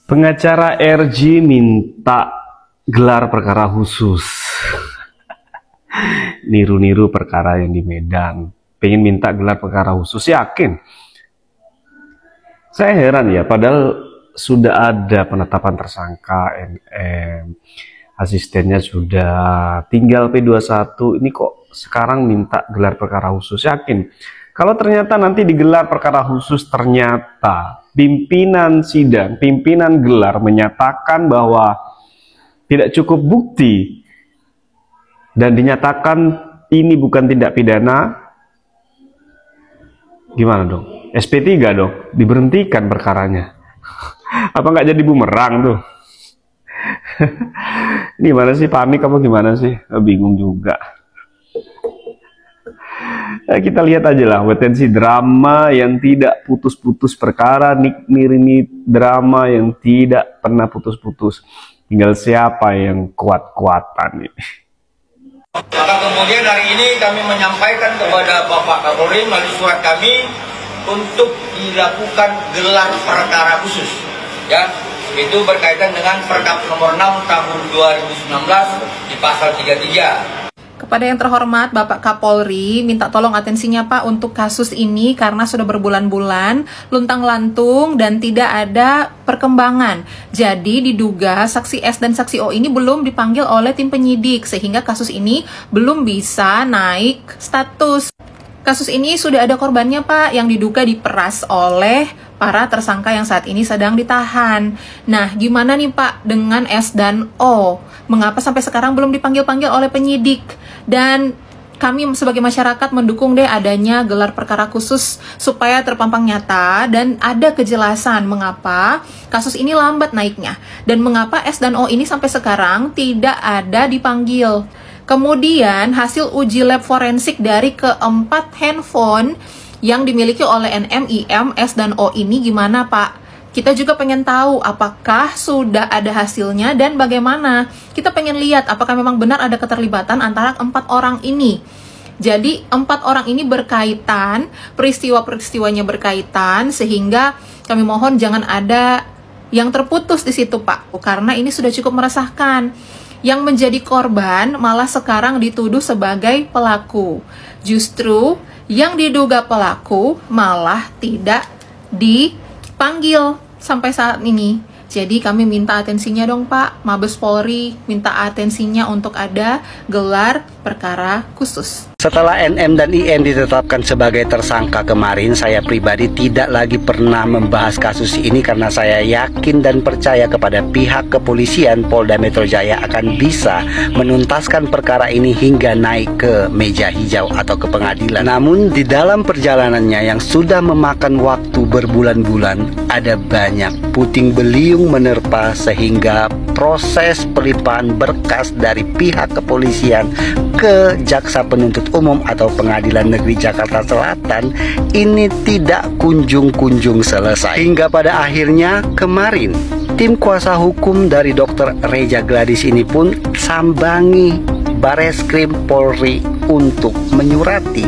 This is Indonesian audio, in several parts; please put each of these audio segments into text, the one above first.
Pengacara RJ minta gelar perkara khusus. Niru-niru perkara yang di Medan. Pengen minta gelar perkara khusus, yakin. Saya heran ya, padahal sudah ada penetapan tersangka MM. Asistennya sudah tinggal P21. Ini kok sekarang minta gelar perkara khusus, yakin. Kalau ternyata nanti digelar perkara khusus, ternyata pimpinan sidang, pimpinan gelar menyatakan bahwa tidak cukup bukti dan dinyatakan ini bukan tindak pidana, gimana dong? SP3 dong, diberhentikan perkaranya. Apa nggak jadi bumerang tuh? Ini gimana sih, panik apa gimana sih? Bingung juga. Kita lihat aja lah, potensi drama yang tidak putus-putus perkara, ini drama yang tidak pernah putus-putus. Tinggal siapa yang kuat-kuatan ini. Maka kemudian hari ini kami menyampaikan kepada Bapak Kapolri melalui surat kami untuk dilakukan gelar perkara khusus. Ya, itu berkaitan dengan Perkap nomor 6 tahun 2019 di pasal 33. Kepada yang terhormat Bapak Kapolri, minta tolong atensinya Pak untuk kasus ini karena sudah berbulan-bulan luntang-lantung dan tidak ada perkembangan. Jadi diduga saksi S dan saksi O ini belum dipanggil oleh tim penyidik sehingga kasus ini belum bisa naik status. Kasus ini sudah ada korbannya Pak yang diduga diperas oleh para tersangka yang saat ini sedang ditahan. Nah, gimana nih Pak dengan S dan O? Mengapa sampai sekarang belum dipanggil-panggil oleh penyidik? Dan kami sebagai masyarakat mendukung deh adanya gelar perkara khusus supaya terpampang nyata dan ada kejelasan mengapa kasus ini lambat naiknya dan mengapa S dan O ini sampai sekarang tidak ada dipanggil. Kemudian hasil uji lab forensik dari keempat handphone yang dimiliki oleh NM, IM, S dan O ini gimana Pak? Kita juga pengen tahu apakah sudah ada hasilnya dan bagaimana. Kita pengen lihat apakah memang benar ada keterlibatan antara 4 orang ini. Jadi 4 orang ini berkaitan, peristiwa-peristiwanya berkaitan, sehingga kami mohon jangan ada yang terputus di situ Pak. Karena ini sudah cukup meresahkan. Yang menjadi korban malah sekarang dituduh sebagai pelaku. Justru yang diduga pelaku malah tidak dipanggil sampai saat ini. Jadi kami minta atensinya dong Pak, Mabes Polri minta atensinya untuk ada gelar perkara khusus. Setelah NM dan IN ditetapkan sebagai tersangka kemarin, saya pribadi tidak lagi pernah membahas kasus ini karena saya yakin dan percaya kepada pihak kepolisian Polda Metro Jaya akan bisa menuntaskan perkara ini hingga naik ke meja hijau atau ke pengadilan. Namun di dalam perjalanannya yang sudah memakan waktu berbulan-bulan, ada banyak puting beliung menerpa sehingga proses pelimpahan berkas dari pihak kepolisian ke Jaksa Penuntut Umum atau Pengadilan Negeri Jakarta Selatan ini tidak kunjung-kunjung selesai. Hingga pada akhirnya kemarin tim kuasa hukum dari Dr. Reja Gladys ini pun sambangi Bareskrim Polri untuk menyurati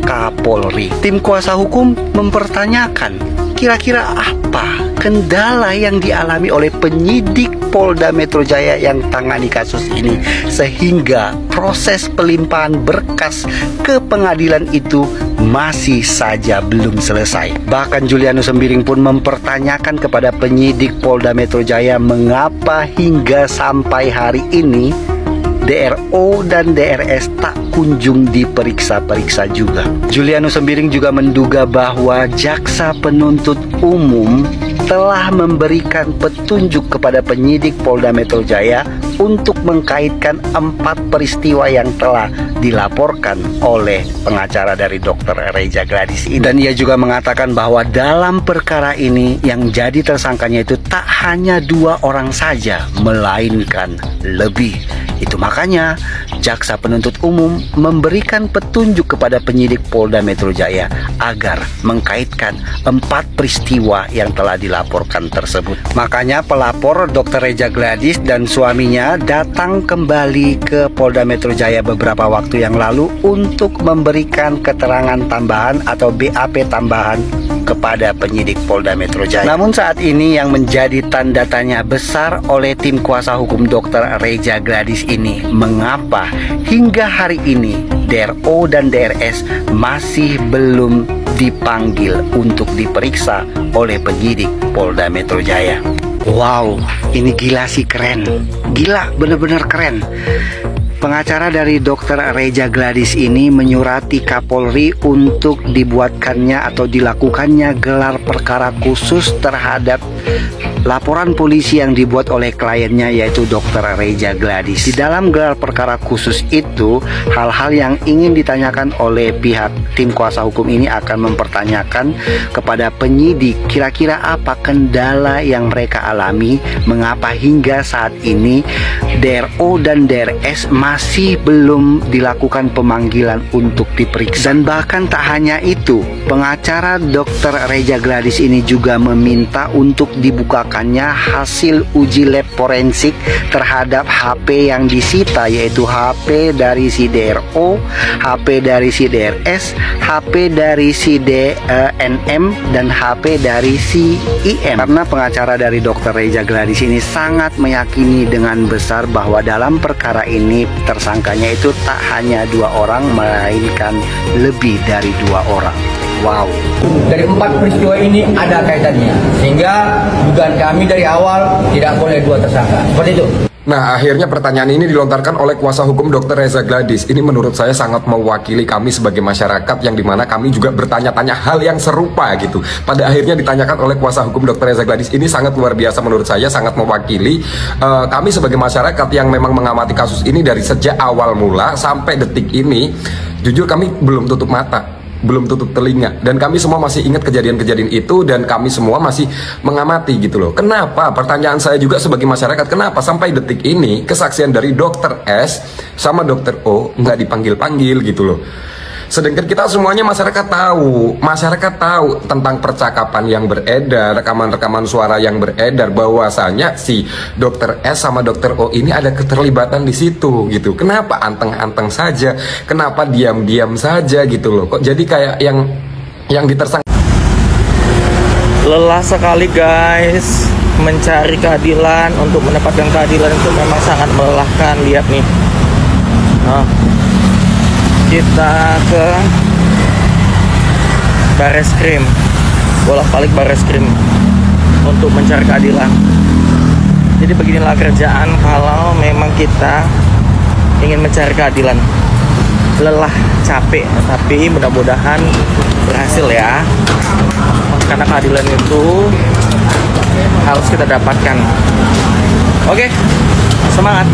Kapolri. Tim kuasa hukum mempertanyakan kira-kira apa kendala yang dialami oleh penyidik Polda Metro Jaya yang tangani kasus ini sehingga proses pelimpahan berkas ke pengadilan itu masih saja belum selesai. Bahkan Julianus Sembiring pun mempertanyakan kepada penyidik Polda Metro Jaya mengapa hingga sampai hari ini DRO dan DRS tak kunjung diperiksa-periksa juga. Julianus Sembiring juga menduga bahwa Jaksa Penuntut Umum telah memberikan petunjuk kepada penyidik Polda Metro Jaya untuk mengkaitkan 4 peristiwa yang telah dilaporkan oleh pengacara dari Dr. Reja Gladys ini. Dan ia juga mengatakan bahwa dalam perkara ini yang jadi tersangkanya itu tak hanya 2 orang saja, melainkan lebih. Itu makanya Jaksa Penuntut Umum memberikan petunjuk kepada penyidik Polda Metro Jaya agar mengkaitkan 4 peristiwa yang telah dilaporkan tersebut. Makanya pelapor Dr. Reja Gladys dan suaminya datang kembali ke Polda Metro Jaya beberapa waktu yang lalu untuk memberikan keterangan tambahan atau BAP tambahan kepada penyidik Polda Metro Jaya. Namun saat ini yang menjadi menjadi tanda tanya besar oleh tim kuasa hukum Dr. Reza Gladys ini. Mengapa hingga hari ini DRO dan DRS masih belum dipanggil untuk diperiksa oleh penyidik Polda Metro Jaya? Wow, ini gila sih, keren. Gila, bener-bener keren. Pengacara dari Dr. Reza Gladys ini menyurati Kapolri untuk dibuatkannya atau dilakukannya gelar perkara khusus terhadap laporan polisi yang dibuat oleh kliennya, yaitu Dr. Reza Gladys. Di dalam gelar perkara khusus itu, hal-hal yang ingin ditanyakan oleh pihak tim kuasa hukum ini akan mempertanyakan kepada penyidik kira-kira apa kendala yang mereka alami, mengapa hingga saat ini DRO dan DRS masih belum dilakukan pemanggilan untuk diperiksa. Dan bahkan tak hanya itu, pengacara Dr. Reza Gladys ini juga meminta untuk dibukakannya hasil uji lab forensik terhadap HP yang disita, yaitu HP dari si DRO, HP dari si DRS, HP dari si DNM, dan HP dari si IM. Karena pengacara dari Dr. Reza Gladys ini sangat meyakini dengan besar bahwa dalam perkara ini tersangkanya itu tak hanya 2 orang, melainkan lebih dari 2 orang. Wow. Dari 4 peristiwa ini ada kaitannya, sehingga dugaan kami dari awal tidak boleh 2 tersangka. Seperti itu. Nah, akhirnya pertanyaan ini dilontarkan oleh kuasa hukum Dr. Reza Gladys. Ini menurut saya sangat mewakili kami sebagai masyarakat, yang dimana kami juga bertanya-tanya hal yang serupa gitu. Pada akhirnya ditanyakan oleh kuasa hukum Dr. Reza Gladys. Ini sangat luar biasa menurut saya, sangat mewakili kami sebagai masyarakat yang memang mengamati kasus ini dari sejak awal mula sampai detik ini. Jujur kami belum tutup mata, belum tutup telinga, dan kami semua masih ingat kejadian-kejadian itu, dan kami semua masih mengamati gitu loh. Kenapa? Pertanyaan saya juga sebagai masyarakat, kenapa sampai detik ini kesaksian dari Dr. S sama Dr. O nggak dipanggil-panggil gitu loh. Sedangkan kita semuanya masyarakat tahu tentang percakapan yang beredar, rekaman-rekaman suara yang beredar, bahwasanya si Dr. S sama Dr. O ini ada keterlibatan di situ gitu. Kenapa anteng-anteng saja? Kenapa diam-diam saja gitu loh? Kok jadi kayak yang ditersangka? Lelah sekali guys, mencari keadilan. Untuk mendapatkan keadilan itu memang sangat melelahkan. Lihat nih, kita ke Bareskrim, bolak-balik Bareskrim untuk mencari keadilan. Jadi beginilah kerjaan kalau memang kita ingin mencari keadilan. Lelah, capek, tapi mudah-mudahan berhasil ya, karena keadilan itu harus kita dapatkan. Oke, semangat.